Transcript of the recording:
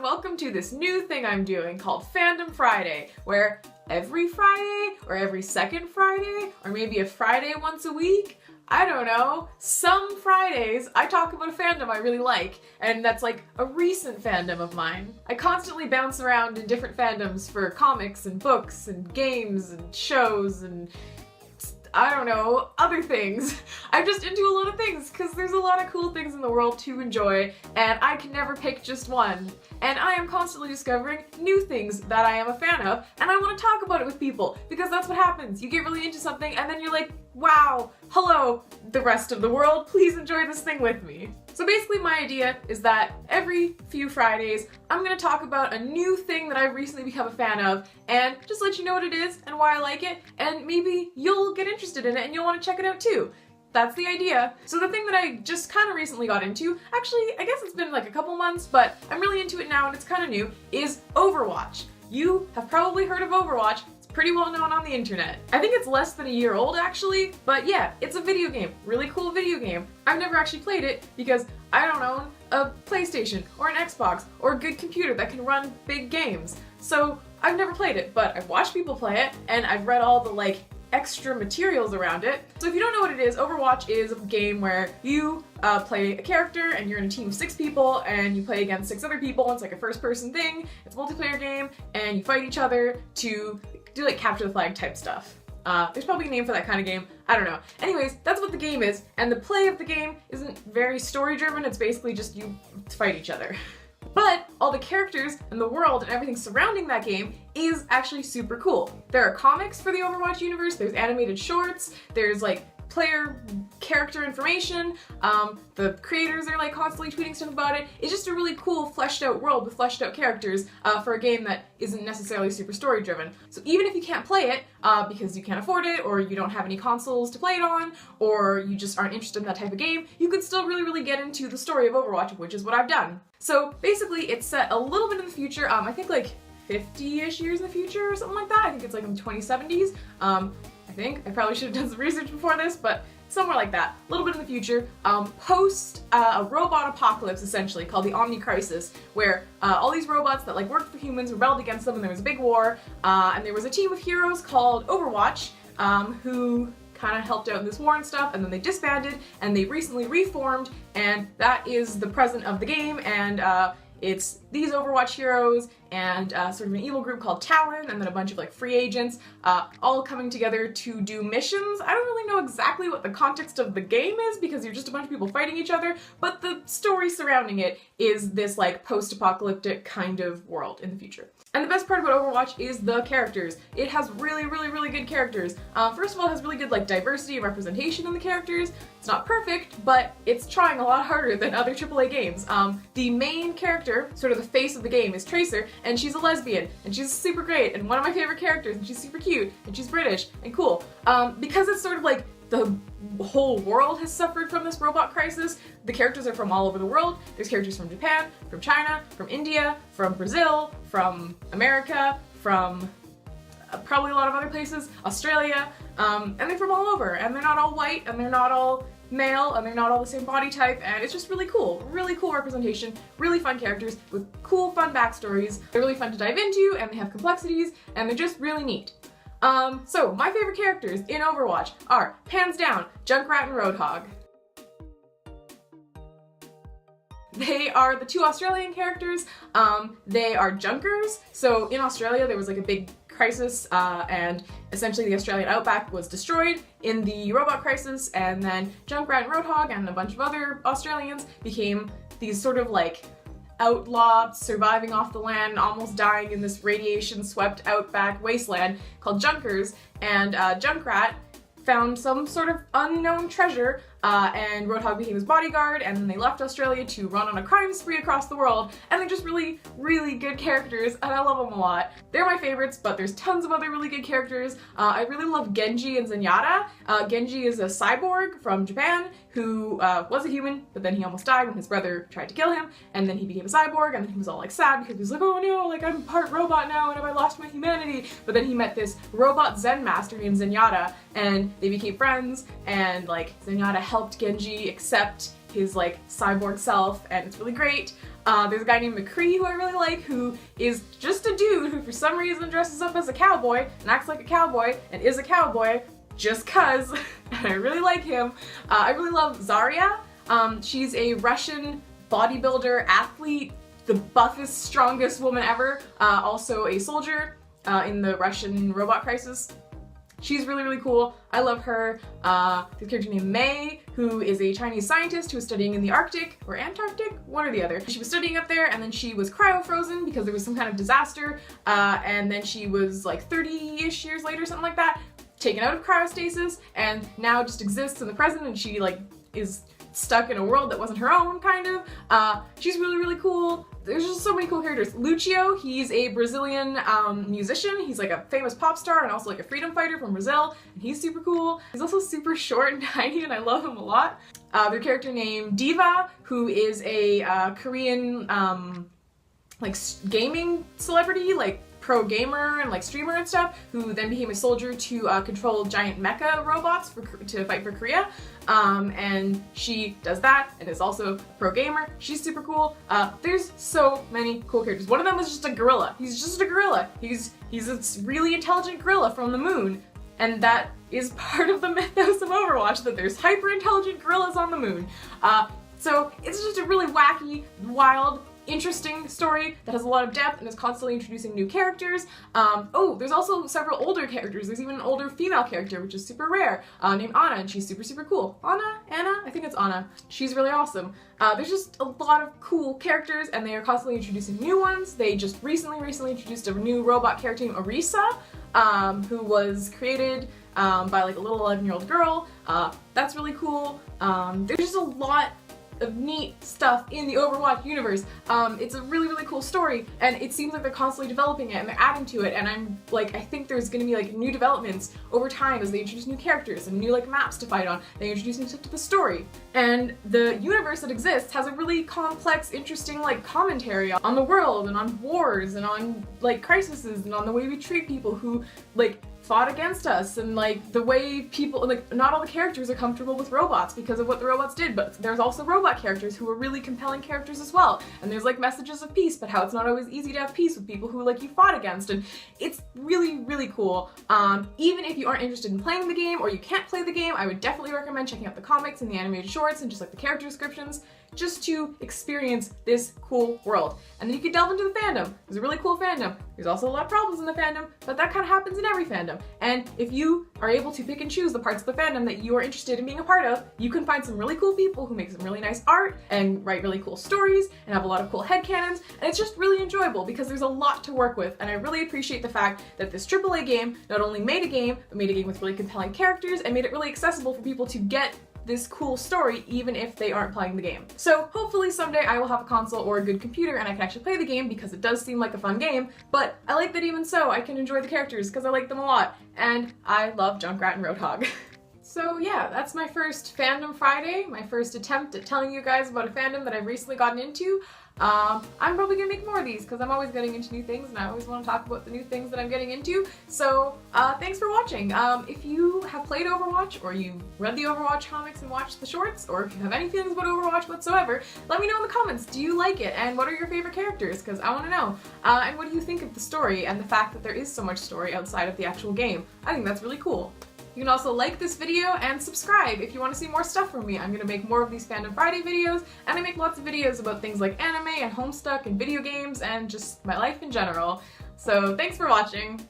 and welcome to this new thing I'm doing called Fandom Friday, where every Friday, or every second Friday, or maybe a Friday once a week, I don't know, some Fridays I talk about a fandom I really like, and that's like a recent fandom of mine. I constantly bounce around in different fandoms for comics and books and games and shows and I don't know, other things. I'm just into a lot of things because there's a lot of cool things in the world to enjoy and I can never pick just one. And I am constantly discovering new things that I am a fan of and I want to talk about it with people because that's what happens. You get really into something and then you're like, wow, hello, the rest of the world, please enjoy this thing with me. So basically my idea is that every few Fridays, I'm gonna talk about a new thing that I've recently become a fan of and just let you know what it is and why I like it, and maybe you'll get interested in it and you'll want to check it out too. That's the idea. So the thing that I just kind of recently got into, actually I guess it's been like a couple months, but I'm really into it now and it's kind of new, is Overwatch. You have probably heard of Overwatch. Pretty well known on the internet. I think it's less than a year old actually, but yeah, it's a video game. Really cool video game. I've never actually played it because I don't own a PlayStation or an Xbox or a good computer that can run big games. So I've never played it, but I've watched people play it and I've read all the extra materials around it. So if you don't know what it is, Overwatch is a game where you play a character and you're in a team of 6 people and you play against 6 other people. It's like a first person thing. It's a multiplayer game and you fight each other to do capture the flag type stuff. There's probably a name for that kind of game. I don't know. Anyways, that's what the game is, and the play of the game isn't very story driven. It's basically just you fight each other. But all the characters and the world and everything surrounding that game is actually super cool. There are comics for the Overwatch universe, there's animated shorts, there's player character information, the creators are constantly tweeting stuff about it. It's just a really cool fleshed out world with fleshed out characters for a game that isn't necessarily super story driven. So even if you can't play it because you can't afford it, or you don't have any consoles to play it on, or you just aren't interested in that type of game, you could still really get into the story of Overwatch, which is what I've done. So basically it's set a little bit in the future, I think 50-ish years in the future or something like that. I think it's in the 2070s. I think. I probably should have done some research before this, but somewhere like that. A little bit in the future, post a robot apocalypse essentially called the Omni Crisis, where all these robots that worked for humans rebelled against them and there was a big war, and there was a team of heroes called Overwatch who kind of helped out in this war and stuff, and then they disbanded and they recently reformed, and that is the present of the game, and it's these Overwatch heroes and sort of an evil group called Talon, and then a bunch of free agents all coming together to do missions. I don't really know exactly what the context of the game is because you're just a bunch of people fighting each other, but the story surrounding it is this post-apocalyptic kind of world in the future. And the best part about Overwatch is the characters. It has really good characters. First of all, it has really good diversity and representation in the characters. It's not perfect, but it's trying a lot harder than other AAA games. The main character, sort of the face of the game, is Tracer, and she's a lesbian, and she's super great, and one of my favorite characters, and she's super cute, and she's British, and cool. Because it's sort of the whole world has suffered from this robot crisis. The characters are from all over the world. There's characters from Japan, from China, from India, from Brazil, from America, from probably a lot of other places, Australia, and they're from all over, and they're not all white, and they're not all male, and they're not all the same body type, and it's just really cool representation, really fun characters with cool, fun backstories. They're really fun to dive into, and they have complexities, and they're just really neat. So my favorite characters in Overwatch are, hands down, Junkrat and Roadhog. They are the 2 Australian characters. They are Junkers. So in Australia there was a big crisis and essentially the Australian outback was destroyed in the robot crisis, and then Junkrat and Roadhog and a bunch of other Australians became these sort of outlaw, surviving off the land, almost dying in this radiation-swept outback wasteland called Junkers, and Junkrat found some sort of unknown treasure, and Roadhog became his bodyguard, and then they left Australia to run on a crime spree across the world, and they're just really good characters, and I love them a lot. They're my favorites, but there's tons of other really good characters. I really love Genji and Zenyatta. Genji is a cyborg from Japan who was a human, but then he almost died when his brother tried to kill him, and then he became a cyborg, and then he was all sad because he was oh no, I'm part robot now, and have I lost my humanity? But then he met this robot Zen master named Zenyatta, and they became friends, and Zenyatta helped Genji accept his like cyborg self, and it's really great. There's a guy named McCree who I really like, who is just a dude who for some reason dresses up as a cowboy and acts like a cowboy and is a cowboy just cuz, and I really like him. I really love Zarya. She's a Russian bodybuilder, athlete, the buffest, strongest woman ever, also a soldier in the Russian robot crisis. She's really, really cool. I love her. There's a character named Mei, who is a Chinese scientist who was studying in the Arctic, or Antarctic, one or the other. She was studying up there, and then she was cryo-frozen because there was some kind of disaster, and then she was like 30-ish years later, something like that, taken out of cryostasis, and now just exists in the present, and she like is stuck in a world that wasn't her own, kind of. She's really, really cool. There's just so many cool characters. Lucio, he's a Brazilian musician. He's like a famous pop star and also like a freedom fighter from Brazil, and he's super cool. He's also super short and tiny, and I love him a lot. There's a character named Diva, who is a Korean like gaming celebrity, like pro gamer and like streamer and stuff, who then became a soldier to control giant mecha robots to fight for Korea. And she does that and is also a pro gamer. She's super cool. There's so many cool characters. One of them is just a gorilla. He's just a gorilla. He's a really intelligent gorilla from the moon. And that is part of the mythos of Overwatch, that there's hyper intelligent gorillas on the moon. So it's just a really wacky, wild, interesting story that has a lot of depth and is constantly introducing new characters. Oh, there's also several older characters. There's even an older female character, which is super rare, named Anna, and she's super, super cool. Anna? I think it's Anna. She's really awesome. There's just a lot of cool characters, and they are constantly introducing new ones. They just recently introduced a new robot character named Orisa, who was created by like a little 11-year-old girl. That's really cool. There's just a lot of neat stuff in the Overwatch universe. It's a really, really cool story, and it seems like they're constantly developing it and they're adding to it, and I think there's gonna be like new developments over time as they introduce new characters and new like maps to fight on. They introduce new stuff to the story. And the universe that exists has a really complex, interesting like commentary on the world and on wars and on like crises and on the way we treat people who like fought against us, and like the way people, like not all the characters are comfortable with robots because of what the robots did, but there's also robot characters who are really compelling characters as well. And there's like messages of peace, but how it's not always easy to have peace with people who like you fought against, and it's really, really cool. Even if you aren't interested in playing the game or you can't play the game, I would definitely recommend checking out the comics and the animated shorts and just like the character descriptions, just to experience this cool world. And then you can delve into the fandom. There's a really cool fandom. There's also a lot of problems in the fandom, but that kind of happens in every fandom. And if you are able to pick and choose the parts of the fandom that you are interested in being a part of, you can find some really cool people who make some really nice art and write really cool stories and have a lot of cool headcanons, and it's just really enjoyable because there's a lot to work with. And I really appreciate the fact that this AAA game not only made a game, but made a game with really compelling characters and made it really accessible for people to get this cool story even if they aren't playing the game. So hopefully someday I will have a console or a good computer and I can actually play the game, because it does seem like a fun game, but I like that even so I can enjoy the characters because I like them a lot, and I love Junkrat and Roadhog. So yeah, that's my first Fandom Friday, my first attempt at telling you guys about a fandom that I've recently gotten into. I'm probably gonna make more of these because I'm always getting into new things and I always want to talk about the new things that I'm getting into. So thanks for watching. If you have played Overwatch, or you've read the Overwatch comics and watched the shorts, or if you have any feelings about Overwatch whatsoever, let me know in the comments. Do you like it? And what are your favorite characters? Because I want to know. And what do you think of the story and the fact that there is so much story outside of the actual game? I think that's really cool. You can also like this video and subscribe if you want to see more stuff from me. I'm going to make more of these Fandom Friday videos, and I make lots of videos about things like anime and Homestuck and video games and just my life in general. So thanks for watching.